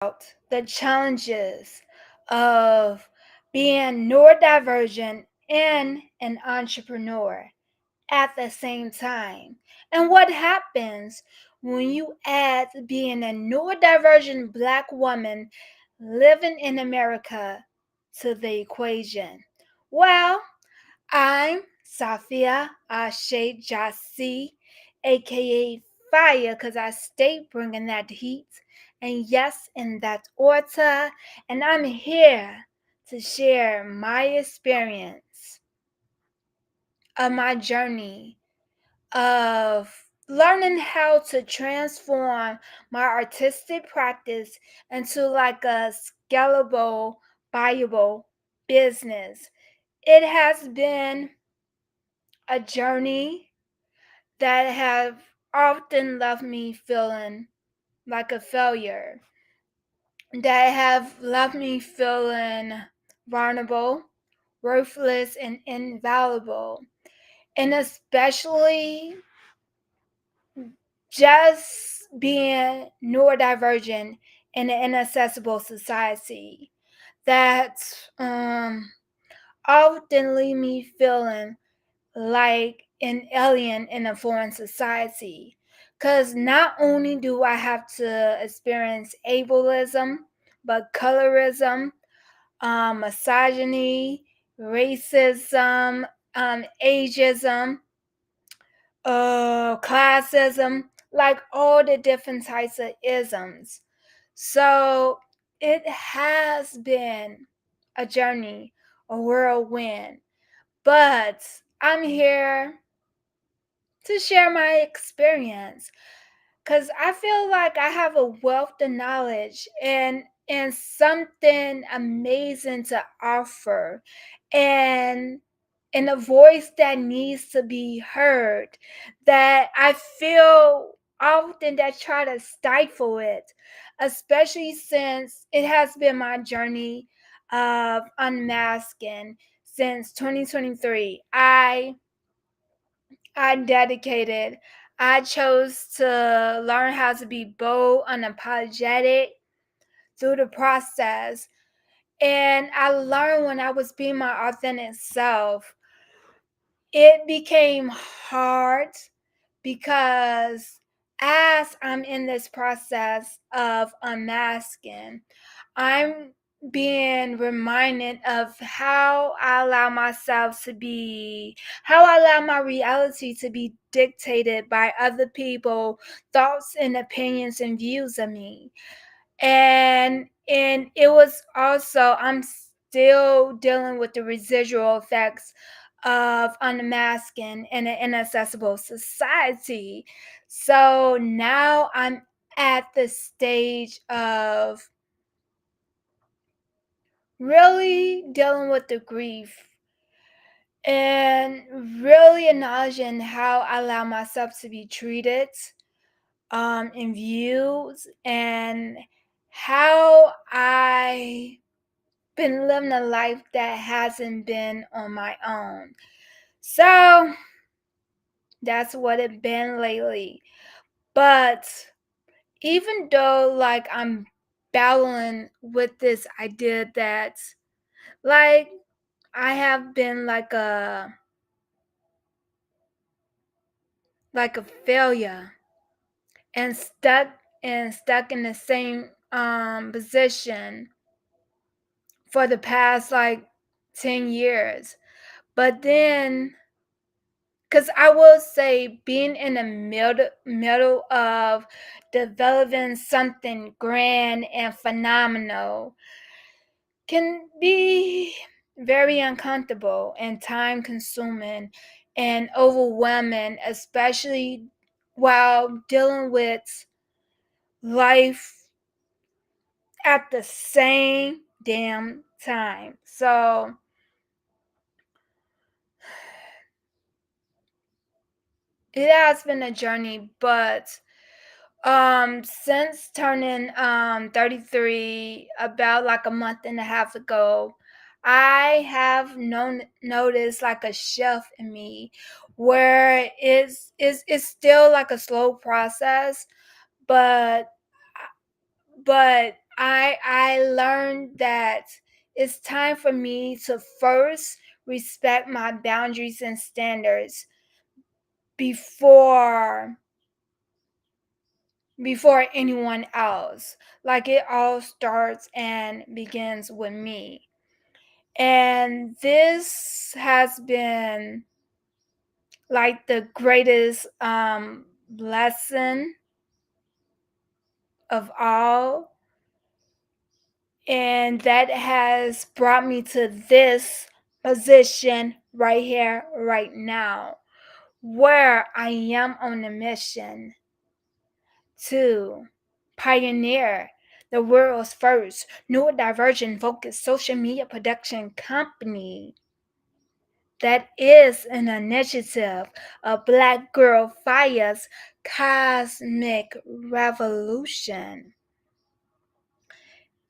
the challenges of being neurodivergent and an entrepreneur at the same time. And what happens when you add being a neurodivergent Black woman living in America to the equation? Well, I'm Safia Ashe Jasi, aka Fire, because I stay bringing that heat. And yes, in that order. And I'm here to share my experience of my journey of learning how to transform my artistic practice into like a scalable, viable business. It has been a journey that have often left me feeling like a failure, that have left me feeling vulnerable, worthless, and invaluable. And especially just being neurodivergent in an inaccessible society that often leave me feeling like an alien in a foreign society. Because not only do I have to experience ableism, but colorism, misogyny, racism, ageism, classism, like all the different types of isms. So it has been a journey, a whirlwind, but I'm here to share my experience because I feel like I have a wealth of knowledge and something amazing to offer, and a voice that needs to be heard, that I feel often that try to stifle it, especially since it has been my journey of unmasking since 2023. I dedicated. I chose to learn how to be bold, unapologetic through the process. And I learned when I was being my authentic self, it became hard because as I'm in this process of unmasking, I'm being reminded of how I allow myself to be, how I allow my reality to be dictated by other people, thoughts and opinions and views of me. And it was also, I'm still dealing with the residual effects of unmasking in an inaccessible society. So now I'm at the stage of really dealing with the grief and really acknowledging how I allow myself to be treated in views, and how I been living a life that hasn't been on my own. So that's what it been lately. But even though like I'm battling with this idea that like I have been like a failure and stuck in the same position for the past like 10 years. But then, because I will say, being in the middle of developing something grand and phenomenal can be very uncomfortable and time consuming and overwhelming, especially while dealing with life at the same damn time. So it has been a journey, but since turning 33 about like a month and a half ago, I have noticed like a shift in me where it's still like a slow process, but but I learned that it's time for me to first respect my boundaries and standards before before anyone else. Like it all starts and begins with me. And this has been like the greatest lesson of all. And that has brought me to this position right here, right now, where I am on a mission to pioneer the world's first neurodivergent focused social media production company that is an initiative of Black Girl Fire's cosmic revolution.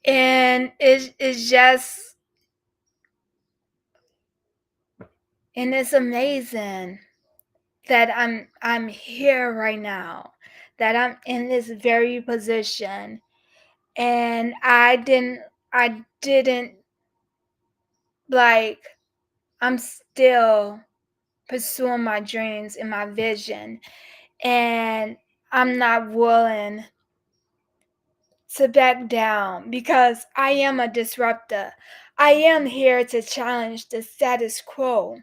And it's just, and it's amazing that I'm here right now, that I'm in this very position, and I didn't like, I'm still pursuing my dreams and my vision, and I'm not willing to back down because I am a disruptor. I am here to challenge the status quo.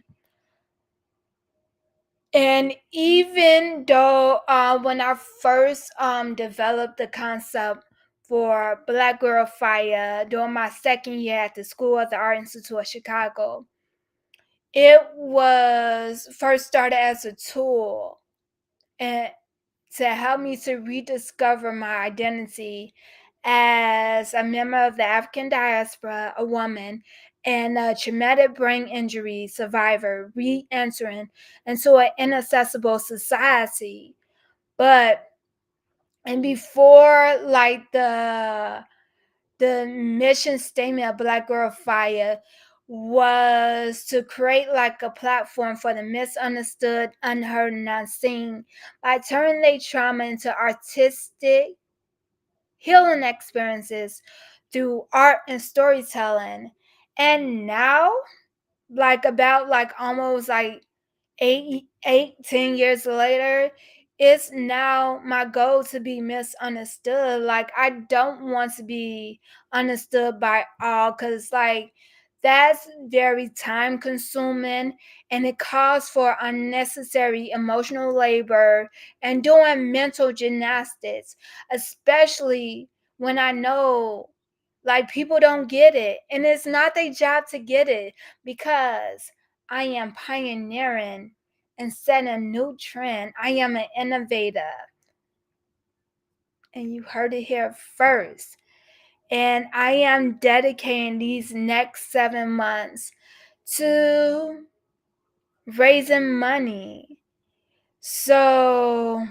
And even though when I first developed the concept for Black Girl Fire during my second year at the School of the Art Institute of Chicago, it was first started as a tool and to help me to rediscover my identity as a member of the African diaspora, a woman, and a traumatic brain injury survivor re-entering into an inaccessible society. But and before like the mission statement of Black Girl Fire was to create like a platform for the misunderstood, unheard, and unseen by turning their trauma into artistic healing experiences through art and storytelling. And now, like about like almost like 10 years later, it's now my goal to be misunderstood. Like I don't want to be understood by all, because like that's very time consuming, and it calls for unnecessary emotional labor and doing mental gymnastics, especially when I know like people don't get it, and it's not their job to get it, because I am pioneering and setting a new trend. I am an innovator. And you heard it here first. And I am dedicating these next 7 months to raising money so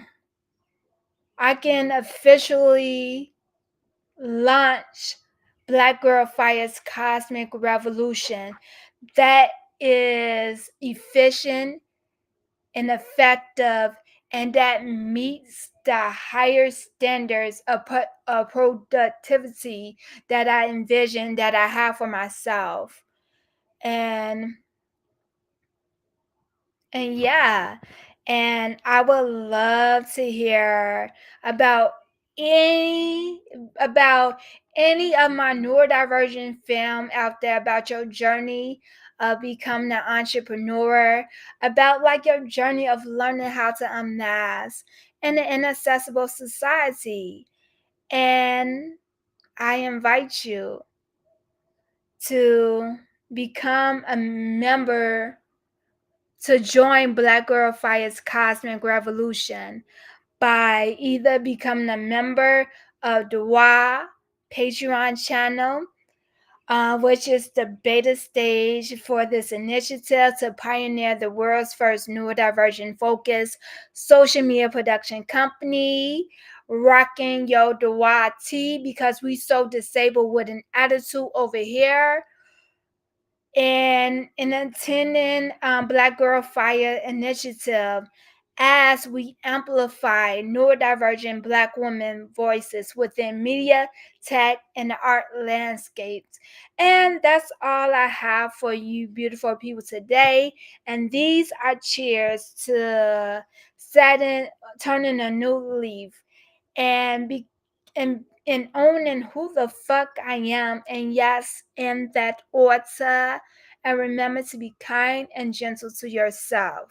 I can officially launch Black Girl Fire's Cosmic Revolution that is efficient and effective, and that meets the higher standards of productivity that I envision, that I have for myself. And and yeah, and I would love to hear about any about any of my neurodivergent fam out there, about your journey of becoming an entrepreneur, about like your journey of learning how to unmask in an inaccessible society. And I invite you to become a member, to join Black Girl Fire's Cosmic Revolution by either becoming a member of the DWAA Patreon channel, which is the beta stage for this initiative to pioneer the world's first neurodivergent focused social media production company, rocking your DWAA tea because we so disabled with an attitude over here, and in attending Black Girl Fire initiative as we amplify neurodivergent Black women voices within media, tech, and the art landscapes. And that's all I have for you, beautiful people, today. And these are cheers to setting, turning a new leaf, and be and owning who the fuck I am, and yes, in that order. And remember to be kind and gentle to yourself.